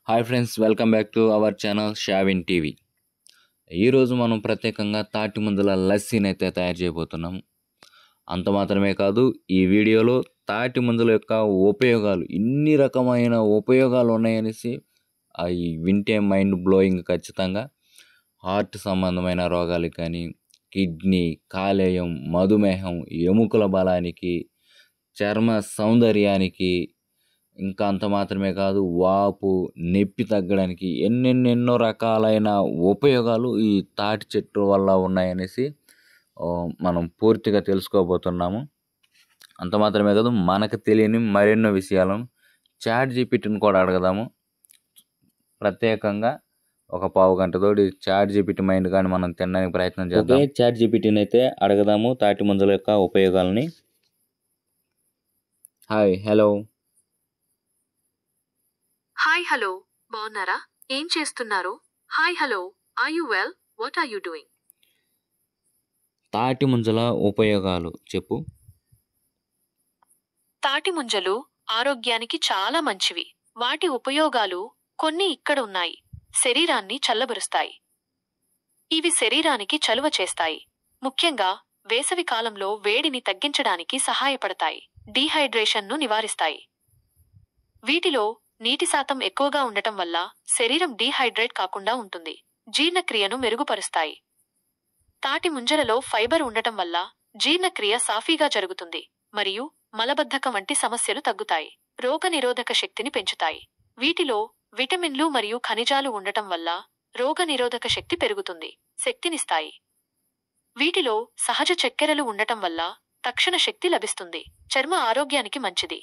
Hi friends, welcome back to our channel Shavin TV. ఈరోజు మనం ప్రత్యేకంగా తాటి ముంజల లస్సీని అయితే తయారు చేయబోతున్నాం. అంత మాత్రమే కాదు, ఈ వీడియోలో తాటి ముంజల యొక్క ఉపయోగాలు, ఇన్ని రకమైన ఉపయోగాలు ఉన్నాయనేసి అవి వింటే మైండ్ బ్లోయింగ్. ఖచ్చితంగా హార్ట్ సంబంధమైన రోగాలకు కానీ, కిడ్నీ, కాలేయం, మధుమేహం, ఎముకల బలానికి, చర్మ సౌందర్యానికి, ఇంకా అంత మాత్రమే కాదు వాపు, నొప్పి తగ్గడానికి ఎన్నెన్నెన్నో రకాలైన ఉపయోగాలు ఈ తాటి చెట్టు వల్ల ఉన్నాయనేసి మనం పూర్తిగా తెలుసుకోబోతున్నాము. అంత మాత్రమే కాదు, మనకు తెలియని మరెన్నో విషయాలను చాట్ జీపీటీని కూడా అడగదాము. ప్రత్యేకంగా ఒక పావు గంటతోటి చాట్ జీపీటీ మైండ్ కానీ మనం తినడానికి ప్రయత్నం చేద్దాం. చాట్ జీపీటీని అయితే అడగదాము తాటి ముంజల యొక్క ఉపయోగాలని. Hi, hello. హాయ్ హలో, బాగున్నారా? ఏం చేస్తున్నారు? Hi hello, are you well? What are you doing? తాటి ముంజల ఉపయోగాలు చెప్పు. తాటి ముంజలు ఆరోగ్యానికి చాలా మంచివి. వాటి ఉపయోగాలు కొన్ని ఇక్కడ ఉన్నాయి. శరీరాన్ని చల్లబరుస్తాయి. ఇవి శరీరానికి చలువ చేస్తాయి. ముఖ్యంగా వేసవి కాలంలో వేడిని తగ్గించడానికి సహాయపడతాయి. డీహైడ్రేషన్ను నివారిస్తాయి. వీటిలో నీటి శాతం ఎక్కువగా ఉండటం వల్ల శరీరం డీహైడ్రేట్ కాకుండా ఉంటుంది. జీర్ణక్రియను మెరుగుపరుస్తాయి. తాటి ముంజలలో ఫైబర్ ఉండటం వల్ల జీర్ణక్రియ సాఫీగా జరుగుతుంది మరియు మలబద్ధకం వంటి సమస్యలు తగ్గుతాయి. రోగనిరోధక శక్తిని పెంచుతాయి. వీటిలో విటమిన్లు మరియు ఖనిజాలు ఉండటం వల్ల రోగనిరోధక శక్తి పెరుగుతుంది, శక్తినిస్తాయి. వీటిలో సహజ చక్కెరలు ఉండటం వల్ల తక్షణ శక్తి లభిస్తుంది. చర్మ ఆరోగ్యానికి మంచిది.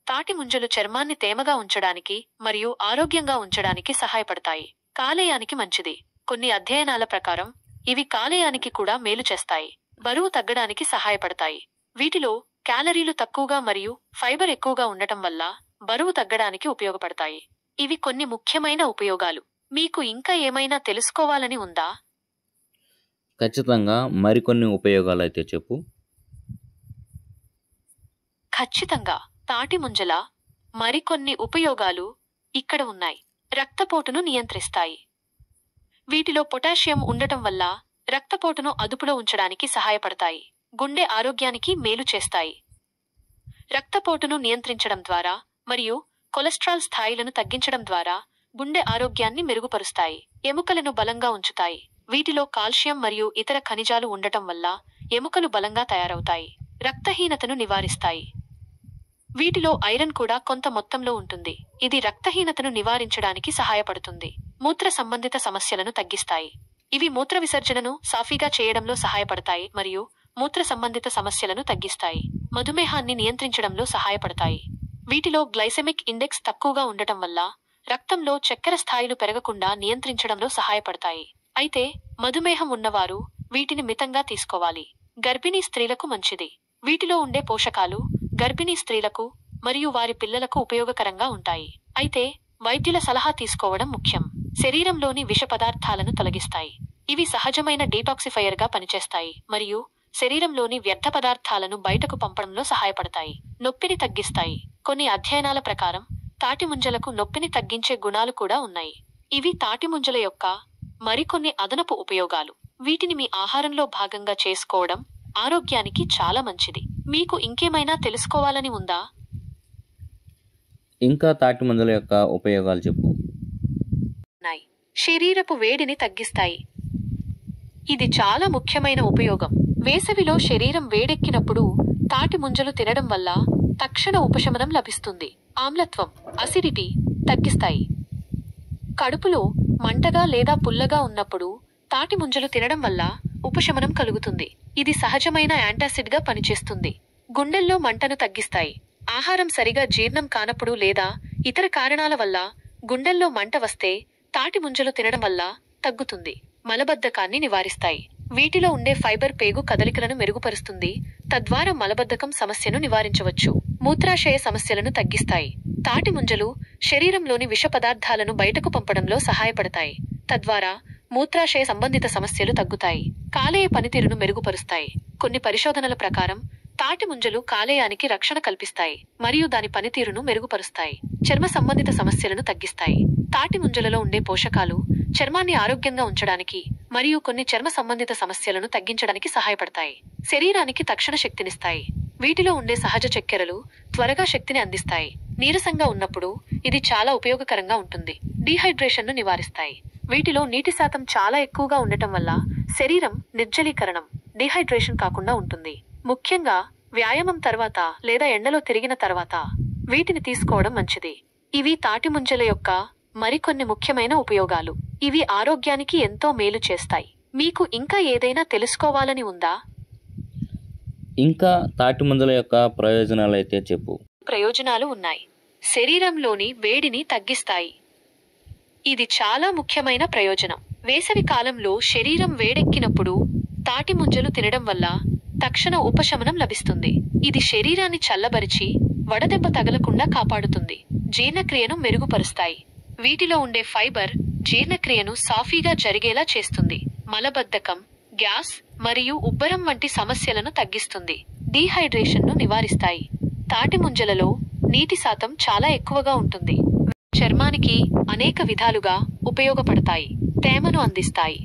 తాటి ముంజలు చర్మాన్ని తేమగా ఉంచడానికి మరియు ఆరోగ్యంగా ఉంచడానికి సహాయపడతాయి. కాలేయానికి మంచిది. కొన్ని అధ్యయనాల ప్రకారం ఇవి కాలేయానికి కూడా మేలు చేస్తాయి. బరువు తగ్గడానికి సహాయపడతాయి. వీటిలో క్యాలరీలు తక్కువగా మరియు ఫైబర్ ఎక్కువగా ఉండటం వల్ల బరువు తగ్గడానికి ఉపయోగపడతాయి. ఇవి కొన్ని ముఖ్యమైన ఉపయోగాలు. మీకు ఇంకా ఏమైనా తెలుసుకోవాలని ఉందా? ఖచ్చితంగా మరికొన్ని ఉపయోగాలు అయితే చెప్పు. ఖచ్చితంగా తాటి ముంజల మరికొన్ని ఉపయోగాలు ఇక్కడ ఉన్నాయి. రక్తపోటును నియంత్రిస్తాయి. వీటిలో పొటాషియం ఉండటం వల్ల రక్తపోటును అదుపులో ఉంచడానికి సహాయపడతాయి. గుండె ఆరోగ్యానికి మేలు చేస్తాయి. రక్తపోటును నియంత్రించడం ద్వారా మరియు కొలెస్ట్రాల్ స్థాయిలను తగ్గించడం ద్వారా గుండె ఆరోగ్యాన్ని మెరుగుపరుస్తాయి. ఎముకలను బలంగా ఉంచుతాయి. వీటిలో కాల్షియం మరియు ఇతర ఖనిజాలు ఉండటం వల్ల ఎముకలు బలంగా తయారవుతాయి. రక్తహీనతను నివారిస్తాయి. వీటిలో ఐరన్ కూడా కొంత మొత్తంలో ఉంటుంది. ఇది రక్తహీనతను నివారించడానికి సహాయపడుతుంది. మూత్ర సంబంధిత సమస్యలను తగ్గిస్తాయి. ఇవి మూత్ర విసర్జనను సాఫీగా చేయడంలో సహాయపడతాయి మరియు మూత్ర సంబంధిత సమస్యలను తగ్గిస్తాయి. మధుమేహాన్ని నియంత్రించడంలో సహాయపడతాయి. వీటిలో గ్లైసెమిక్ ఇండెక్స్ తక్కువగా ఉండటం వల్ల రక్తంలో చక్కెర స్థాయిలు పెరగకుండా నియంత్రించడంలో సహాయపడతాయి. అయితే మధుమేహం ఉన్నవారు వీటిని మితంగా తీసుకోవాలి. గర్భిణీ స్త్రీలకు మంచిది. వీటిలో ఉండే పోషకాలు గర్భిణీ స్త్రీలకు మరియు వారి పిల్లలకు ఉపయోగకరంగా ఉంటాయి. అయితే వైద్యుల సలహా తీసుకోవడం ముఖ్యం. శరీరంలోని విష పదార్థాలను తొలగిస్తాయి. ఇవి సహజమైన డీటాక్సిఫైయర్గా పనిచేస్తాయి మరియు శరీరంలోని వ్యర్థ పదార్థాలను బయటకు పంపడంలో సహాయపడతాయి. నొప్పిని తగ్గిస్తాయి. కొన్ని అధ్యయనాల ప్రకారం తాటి ముంజలకు నొప్పిని తగ్గించే గుణాలు కూడా ఉన్నాయి. ఇవి తాటి ముంజల యొక్క మరికొన్ని అదనపు ఉపయోగాలు. వీటిని మీ ఆహారంలో భాగంగా చేసుకోవడం ఆరోగ్యానికి చాలా మంచిది. మీకు ఇంకేమైనా తెలుసుకోవాలని ఉందా? ఇంకా తాటి ముంజల యొక్క ఉపయోగాలు చెప్పు. శరీరపు వేడిని తగ్గిస్తాయి. ఇది చాలా ముఖ్యమైన ఉపయోగం. వేసవిలో శరీరం వేడెక్కినప్పుడు తాటి ముంజలు తినడం వల్ల తక్షణ ఉపశమనం లభిస్తుంది. ఆమ్లత్వం, అసిడిటీ తగ్గిస్తాయి. కడుపులో మంటగా లేదా పుల్లగా ఉన్నప్పుడు తాటి ముంజలు తినడం వల్ల ఉపశమనం కలుగుతుంది. ఇది సహజమైన యాంటాసిడ్గా పనిచేస్తుంది. గుండెల్లో మంటను తగ్గిస్తాయి. ఆహారం సరిగా జీర్ణం కానప్పుడు లేదా ఇతర కారణాల వల్ల గుండెల్లో మంట వస్తే తాటి ముంజలు తినడం వల్ల తగ్గుతుంది. మలబద్ధకాన్ని నివారిస్తాయి. వీటిలో ఉండే ఫైబర్ పేగు కదలికలను మెరుగుపరుస్తుంది, తద్వారా మలబద్ధకం సమస్యను నివారించవచ్చు. మూత్రాశయ సమస్యలను తగ్గిస్తాయి. తాటి ముంజలు శరీరంలోని విష పదార్థాలను బయటకు పంపడంలో సహాయపడతాయి, తద్వారా మూత్రాశయ సంబంధిత సమస్యలు తగ్గుతాయి. కాలేయ పనితీరును మెరుగుపరుస్తాయి. కొన్ని పరిశోధనల ప్రకారం తాటి ముంజలు కాలేయానికి రక్షణ కల్పిస్తాయి మరియు దాని పనితీరును మెరుగుపరుస్తాయి. చర్మ సంబంధిత సమస్యలను తగ్గిస్తాయి. తాటి ముంజలలో ఉండే పోషకాలు చర్మాన్ని ఆరోగ్యంగా ఉంచడానికి మరియు కొన్ని చర్మ సంబంధిత సమస్యలను తగ్గించడానికి సహాయపడతాయి. శరీరానికి తక్షణ శక్తినిస్తాయి. వీటిలో ఉండే సహజ చక్కెరలు త్వరగా శక్తిని అందిస్తాయి. నీరసంగా ఉన్నప్పుడు ఇది చాలా ఉపయోగకరంగా ఉంటుంది. డీహైడ్రేషన్ను నివారిస్తాయి. వీటిలో నీటి శాతం చాలా ఎక్కువగా ఉండటం వల్ల శరీరం నిర్జలీకరణం డీహైడ్రేషన్ కాకుండా ఉంటుంది. ముఖ్యంగా వ్యాయామం తర్వాత లేదా ఎండలో తిరిగిన తర్వాత వీటిని తీసుకోవడం మంచిది. ఇవి తాటి ముంజల యొక్క మరికొన్ని ముఖ్యమైన ఉపయోగాలు. ఇవి ఆరోగ్యానికి ఎంతో మేలు చేస్తాయి. మీకు ఇంకా ఏదైనా తెలుసుకోవాలని ఉందా? ఇంకా తాటి ముంజల యొక్క ప్రయోజనాలు అయితే చెప్పు. ప్రయోజనాలు ఉన్నాయి. శరీరంలోని వేడిని తగ్గిస్తాయి. ఇది చాలా ముఖ్యమైన ప్రయోజనం. వేసవి కాలంలో శరీరం వేడెక్కినప్పుడు తాటి ముంజలు తినడం వల్ల తక్షణ ఉపశమనం లభిస్తుంది. ఇది శరీరాన్ని చల్లబరిచి వడదెబ్బ తగలకుండా కాపాడుతుంది. జీర్ణక్రియను మెరుగుపరుస్తాయి. వీటిలో ఉండే ఫైబర్ జీర్ణక్రియను సాఫీగా జరిగేలా చేస్తుంది. మలబద్ధకం, గ్యాస్ మరియు ఉబ్బరం వంటి సమస్యలను తగ్గిస్తుంది. డీహైడ్రేషన్ను నివారిస్తాయి. తాటి ముంజలలో నీటి శాతం చాలా ఎక్కువగా ఉంటుంది. చర్మానికి అనేక విధాలుగా ఉపయోగపడతాయి. తేమను అందిస్తాయి.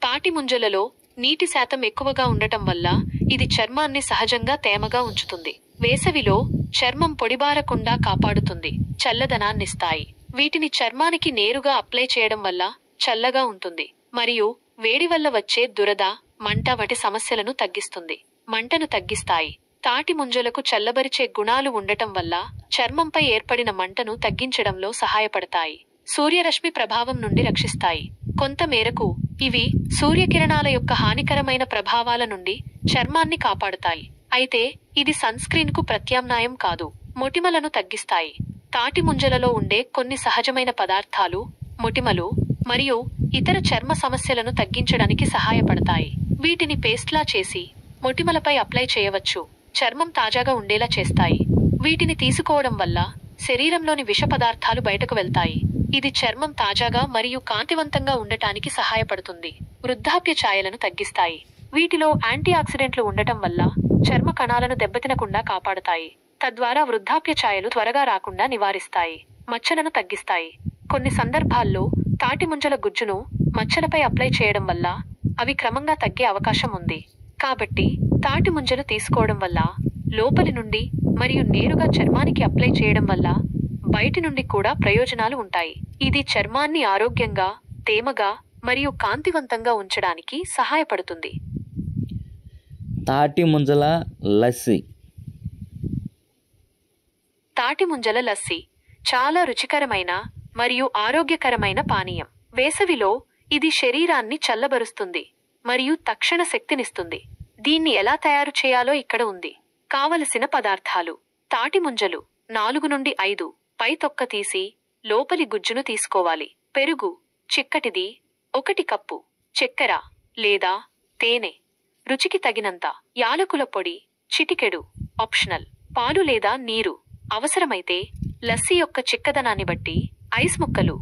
తాటి ముంజలలో నీటి శాతం ఎక్కువగా ఉండటం వల్ల ఇది చర్మాన్ని సహజంగా తేమగా ఉంచుతుంది. వేసవిలో చర్మం పొడిబారకుండా కాపాడుతుంది. చల్లదనాన్నిస్తాయి. వీటిని చర్మానికి నేరుగా అప్లై చేయడం వల్ల చల్లగా ఉంటుంది మరియు వేడి వల్ల వచ్చే దురద, మంట వంటి సమస్యలను తగ్గిస్తుంది. మంటను తగ్గిస్తాయి. తాటి ముంజలకు చల్లబరిచే గుణాలు ఉండటం వల్ల చర్మంపై ఏర్పడిన మంటను తగ్గించడంలో సహాయపడతాయి. సూర్యరశ్మి ప్రభావం నుండి రక్షిస్తాయి. కొంత మేరకు ఇవి సూర్యకిరణాల యొక్క హానికరమైన ప్రభావాల నుండి చర్మాన్ని కాపాడుతాయి. అయితే ఇది సన్స్క్రీన్ కు ప్రత్యామ్నాయం కాదు. మొటిమలను తగ్గిస్తాయి. తాటి ముంజలలో ఉండే కొన్ని సహజమైన పదార్థాలు మొటిమలు మరియు ఇతర చర్మ సమస్యలను తగ్గించడానికి సహాయపడతాయి. వీటిని పేస్ట్లా చేసి మొటిమలపై అప్లై చేయవచ్చు. చర్మం తాజాగా ఉండేలా చేస్తాయి. వీటిని తీసుకోవడం వల్ల శరీరంలోని విష పదార్థాలు బయటకు వెళ్తాయి. ఇది చర్మం తాజాగా మరియు కాంతివంతంగా ఉండటానికి సహాయపడుతుంది. వృద్ధాప్య ఛాయలను తగ్గిస్తాయి. వీటిలో యాంటీ ఆక్సిడెంట్లు ఉండటం వల్ల చర్మ కణాలను దెబ్బతినకుండా కాపాడుతాయి. తద్వారా వృద్ధాప్య ఛాయలు త్వరగా రాకుండా నివారిస్తాయి. మచ్చలను తగ్గిస్తాయి. కొన్ని సందర్భాల్లో తాటి ముంజల గుజ్జును మచ్చలపై అప్లై చేయడం వల్ల అవి క్రమంగా తగ్గే అవకాశం ఉంది. కాబట్టి తాటి ముంజలు తీసుకోవడం వల్ల లోపలి నుండి మరియు నేరుగా చర్మానికి అప్లై చేయడం వల్ల బయటి నుండి కూడా ప్రయోజనాలు ఉంటాయి. ఇది చర్మాన్ని ఆరోగ్యంగా, తేమగా మరియు కాంతివంతంగా ఉంచడానికి సహాయపడుతుంది. తాటి ముంజల లస్సీ. తాటి ముంజల లస్సీ చాలా రుచికరమైన మరియు ఆరోగ్యకరమైన పానీయం. వేసవిలో ఇది శరీరాన్ని చల్లబరుస్తుంది మరియు తక్షణ శక్తినిస్తుంది. దీన్ని ఎలా తయారు చేయాలో ఇక్కడ ఉంది. కావలసిన పదార్థాలు: తాటి ముంజలు 4 నుండి 5 పై తొక్క తీసి లోపలి గుజ్జును తీసుకోవాలి. పెరుగు చిక్కటిది 1 కప్పు. చక్కెర లేదా తేనె రుచికి తగినంత. యాలకుల పొడి చిటికెడు ఆప్షనల్. పాలు లేదా నీరు అవసరమైతే. లస్సీ యొక్క చిక్కదనాన్ని బట్టి ఐస్ ముక్కలు.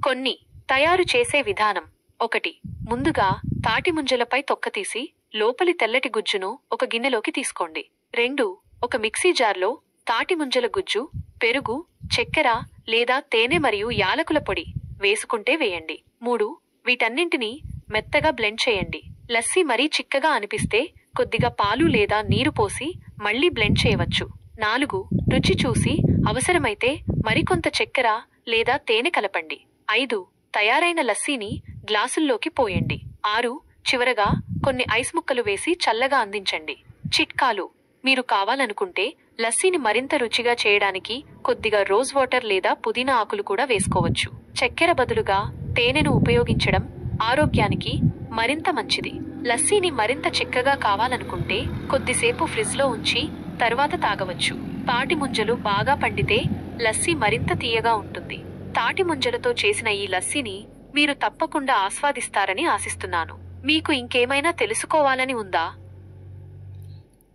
కొన్ని. తయారు చేసే విధానం: 1. ముందుగా తాటి ముంజలపై తొక్క తీసి లోపలి తెల్లటి గుజ్జును ఒక గిన్నెలోకి తీసుకోండి. 2. ఒక మిక్సీ జార్లో తాటి ముంజల గుజ్జు, పెరుగు, చక్కెర లేదా తేనె మరియు యాలకుల పొడి వేసుకుంటే వేయండి. 3. వీటన్నింటినీ మెత్తగా బ్లెండ్ చేయండి. లస్సీ మరీ చిక్కగా అనిపిస్తే కొద్దిగా పాలు లేదా నీరు పోసి మళ్ళీ బ్లెండ్ చేయవచ్చు. 4. రుచి చూసి అవసరమైతే మరికొంత చక్కెర లేదా తేనె కలపండి. 5. తయారైన లస్సీని గ్లాసుల్లోకి పోయండి. 6. చివరగా కొన్ని ఐస్ ముక్కలు వేసి చల్లగా అందించండి. చిట్కాలు: మీరు కావాలనుకుంటే లస్సీని మరింత రుచిగా చేయడానికి కొద్దిగా రోజ్ వాటర్ లేదా పుదీనా ఆకులు కూడా వేసుకోవచ్చు. చక్కెర బదులుగా తేనెను ఉపయోగించడం ఆరోగ్యానికి మరింత మంచిది. లస్సీని మరింత చిక్కగా కావాలనుకుంటే కొద్దిసేపు ఫ్రిడ్జ్లో ఉంచి తర్వాత తాగవచ్చు. తాటి ముంజలు బాగా పండితే లస్సీ మరింత తీయగా ఉంటుంది. తాటి ముంజలతో చేసిన ఈ లస్సీని మీరు తప్పకుండా ఆస్వాదిస్తారని ఆశిస్తున్నాను. మీకు ఇంకేమైనా తెలుసుకోవాలని ఉందా?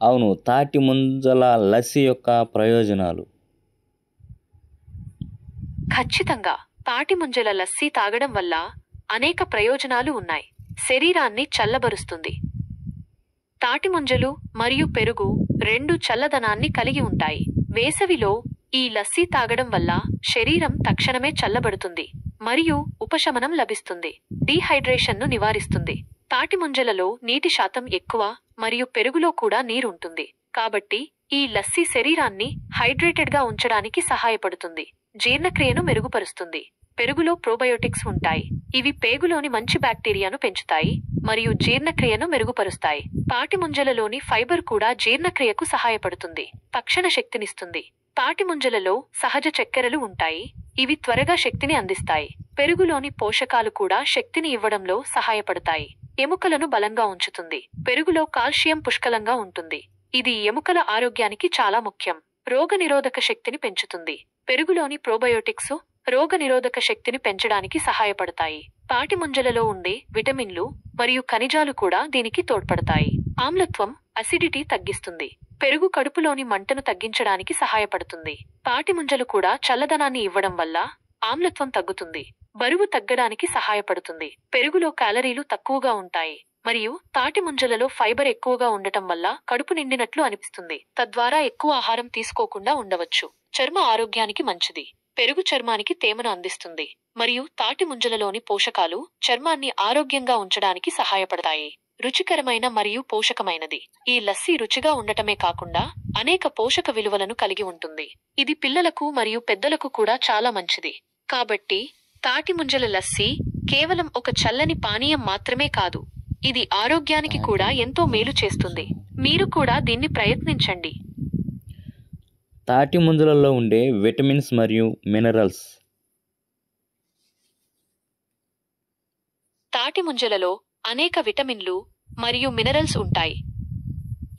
అవును, తాటి ముంజల లస్సీ యొక్క ప్రయోజనాలు. ఖచ్చితంగా తాటి ముంజల లస్సీ తాగడం వల్ల అనేక ప్రయోజనాలు ఉన్నాయి. శరీరాన్ని చల్లబరుస్తుంది. తాటి ముంజలు మరియు పెరుగు రెండు చల్లదనాన్ని కలిగి ఉంటాయి. వేసవిలో ఈ లస్సీ తాగడం వల్ల శరీరం తక్షణమే చల్లబడుతుంది మరియు ఉపశమనం లభిస్తుంది. డీహైడ్రేషన్ను నివారిస్తుంది. తాటి ముంజలలో నీటి శాతం ఎక్కువ మరియు పెరుగులో కూడా నీరుంటుంది. కాబట్టి ఈ లస్సీ శరీరాన్ని హైడ్రేటెడ్గా ఉంచడానికి సహాయపడుతుంది. జీర్ణక్రియను మెరుగుపరుస్తుంది. పెరుగులో ప్రోబయోటిక్స్ ఉంటాయి. ఇవి పేగులోని మంచి బ్యాక్టీరియాను పెంచుతాయి మరియు జీర్ణక్రియను మెరుగుపరుస్తాయి. తాటి ముంజలలోని ఫైబర్ కూడా జీర్ణక్రియకు సహాయపడుతుంది. తక్షణ శక్తినిస్తుంది. తాటి ముంజలలో సహజ చక్కెరలు ఉంటాయి. ఇవి త్వరగా శక్తిని అందిస్తాయి. పెరుగులోని పోషకాలు కూడా శక్తిని ఇవ్వడంలో సహాయపడతాయి. ఎముకలను బలంగా ఉంచుతుంది. పెరుగులో కాల్షియం పుష్కలంగా ఉంటుంది. ఇది ఎముకల ఆరోగ్యానికి చాలా ముఖ్యం. రోగనిరోధక శక్తిని పెంచుతుంది. పెరుగులోని ప్రోబయోటిక్స్ రోగనిరోధక శక్తిని పెంచడానికి సహాయపడతాయి. తాటి ముంజలలో ఉండే విటమిన్లు మరియు ఖనిజాలు కూడా దీనికి తోడ్పడతాయి. ఆమ్లత్వం అసిడిటీ తగ్గిస్తుంది. పెరుగు కడుపులోని మంటను తగ్గించడానికి సహాయపడుతుంది. తాటి ముంజలు కూడా చల్లదనాన్ని ఇవ్వడం వల్ల ఆమ్లత్వం తగ్గుతుంది. బరువు తగ్గడానికి సహాయపడుతుంది. పెరుగులో క్యాలరీలు తక్కువగా ఉంటాయి మరియు తాటి ముంజలలో ఫైబర్ ఎక్కువగా ఉండటం వల్ల కడుపు నిండినట్లు అనిపిస్తుంది. తద్వారా ఎక్కువ ఆహారం తీసుకోకుండా ఉండవచ్చు. చర్మ ఆరోగ్యానికి మంచిది. పెరుగు చర్మానికి తేమను అందిస్తుంది మరియు తాటి ముంజలలోని పోషకాలు చర్మాన్ని ఆరోగ్యంగా ఉంచడానికి సహాయపడతాయి. రుచికరమైన మరియు పోషకమైనది. ఈ లస్సీ రుచిగా ఉండటమే కాకుండా అనేక పోషక విలువలను కలిగి ఉంటుంది. ఇది పిల్లలకు మరియు పెద్దలకు కూడా చాలా మంచిది. కాబట్టి తాటి ముంజల లస్సీ కేవలం ఒక చల్లని పానీయం మాత్రమే కాదు, ఇది ఆరోగ్యానికి కూడా ఎంతో మేలు చేస్తుంది. మీరు కూడా దీన్ని ప్రయత్నించండి. తాటి ముంజలలో ఉండే విటమిన్స్ మరియు మినరల్స్. తాటి ముంజలలో అనేక విటమిన్లు మరియు మినరల్స్ ఉంటాయి.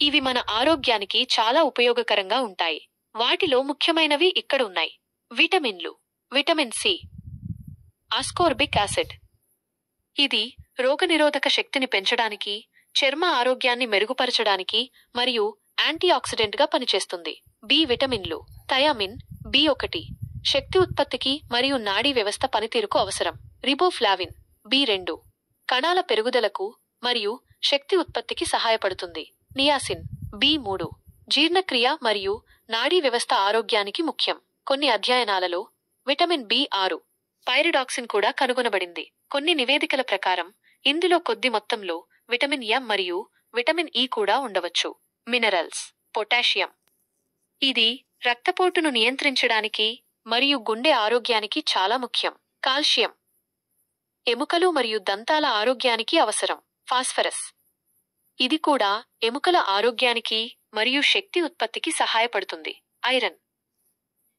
ఇవి మన ఆరోగ్యానికి చాలా ఉపయోగకరంగా ఉంటాయి. వాటిలో ముఖ్యమైనవి ఇక్కడ ఉన్నాయి. విటమిన్లు. Vitamin C, ascorbic acid. ఇది రోగనిరోధక శక్తిని పెంచడానికి, చర్మ ఆరోగ్యాన్ని మెరుగుపరచడానికి మరియు యాంటీ ఆక్సిడెంట్గా పనిచేస్తుంది. బి విటమిన్లు. థయామిన్, B1 శక్తి ఉత్పత్తికి మరియు నాడీ వ్యవస్థ పనితీరుకు అవసరం. రిబోఫ్లావిన్, B2 కణాల పెరుగుదలకు మరియు శక్తి ఉత్పత్తికి సహాయపడుతుంది. నియాసిన్, B3 జీర్ణక్రియ మరియు నాడీ వ్యవస్థ ఆరోగ్యానికి ముఖ్యం. కొన్ని అధ్యయనాలలో విటమిన్ B6 పైరిడాక్సిన్ కూడా కనుగొనబడింది. కొన్ని నివేదికల ప్రకారం ఇందులో కొద్ది మొత్తంలో విటమిన్ ఎ మరియు విటమిన్ ఇ కూడా ఉండవచ్చు. మినరల్స్. పొటాషియం. ఇది రక్తపోటును నియంత్రించడానికి మరియు గుండె ఆరోగ్యానికి చాలా ముఖ్యం. కాల్షియం. ఎముకలు మరియు దంతాల ఆరోగ్యానికి అవసరం. ఫాస్ఫరస్. ఇది కూడా ఎముకల ఆరోగ్యానికి మరియు శక్తి ఉత్పత్తికి సహాయపడుతుంది. ఐరన్.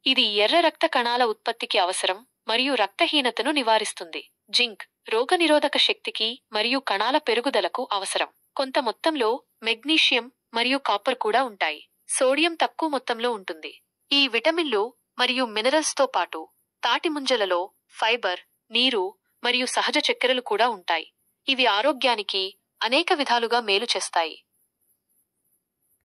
ఇది ఎర్ర రక్త కణాల ఉత్పత్తికి అవసరం మరియు రక్తహీనతను నివారిస్తుంది. జింక్ రోగనిరోధక శక్తికి మరియు కణాల పెరుగుదలకు అవసరం. కొంత మొత్తంలో మెగ్నీషియం మరియు కాపర్ కూడా ఉంటాయి. సోడియం తక్కువ మొత్తంలో ఉంటుంది. ఈ విటమిన్లు మరియు మినరల్స్తో పాటు తాటి ముంజలలో ఫైబర్, నీరు మరియు సహజ చక్కెరలు కూడా ఉంటాయి. ఇవి ఆరోగ్యానికి అనేక విధాలుగా మేలు చేస్తాయి.